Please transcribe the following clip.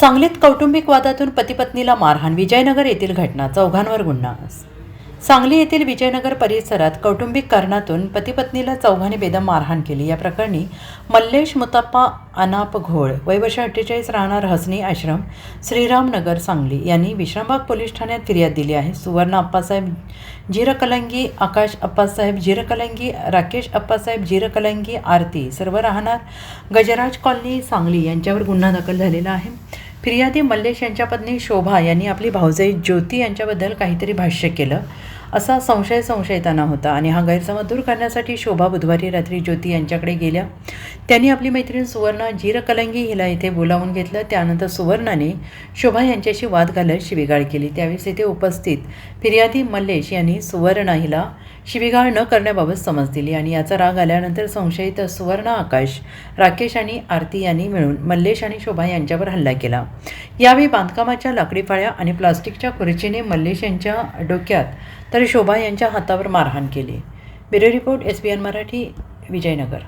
सांगलीत कौटुंबिक वादातून पती-पत्नीला मारहाण. विजयनगर येथील घटना. चौघांवर गुन्हा. सांगली येथील विजयनगर परिसरात कौटुंबिक कारणातून पती-पत्नीला चौघांनी बेदम मारहाण केली. या प्रकरणी मल्लेश मुताप्पा अनाप घोळ, वय वर्ष 48, राहणार हसनी आश्रम, श्रीरामनगर, सांगली यांनी विश्रामबाग पोलीस ठाण्यात फिर्याद दिली आहे. सुवर्ण अप्पासाहेब जिरकलंगी, आकाश अप्पासाहेब जिरकलंगी, राकेश अप्पासाहेब जिरकलंगी, आरती सर्व राहणार गजराज कॉलनी, सांगली यांच्यावर गुन्हा दाखल झालेला आहे. फिर्यादी मल्लेश यांच्या पत्नी शोभा यांनी आपली भाऊजाई ज्योती यांच्याबद्दल काहीतरी भाष्य केलं असा संशयितांना होता आणि हा गैरसमज दूर करण्यासाठी शोभा बुधवारी रात्री ज्योती यांच्याकडे गेल्या. त्यांनी आपली मैत्रीण सुवर्णा जिरकलंगी हिला इथे बोलावून घेतलं. त्यानंतर सुवर्णाने शोभा यांच्याशी वाद घालत शिवीगाळ केली. त्यावेळेस इथे उपस्थित फिर्यादी मल्लेश यांनी सुवर्णा हिला शिवीगाळ न करण्याबाबत समज दिली आणि याचा राग आल्यानंतर संशयित सुवर्णा, आकाश, राकेश आणि आरती यांनी मिळून मल्लेश आणि शोभा यांच्यावर हल्ला केला. यावेळी बांधकामाच्या लाकडी फाळ्या आणि प्लास्टिकच्या खुर्चीने मल्लेश यांच्या डोक्यात तर शोभा यांच्या हातावर मारहाण केली. Bureau report, SBN Marathi, Vijayanagar.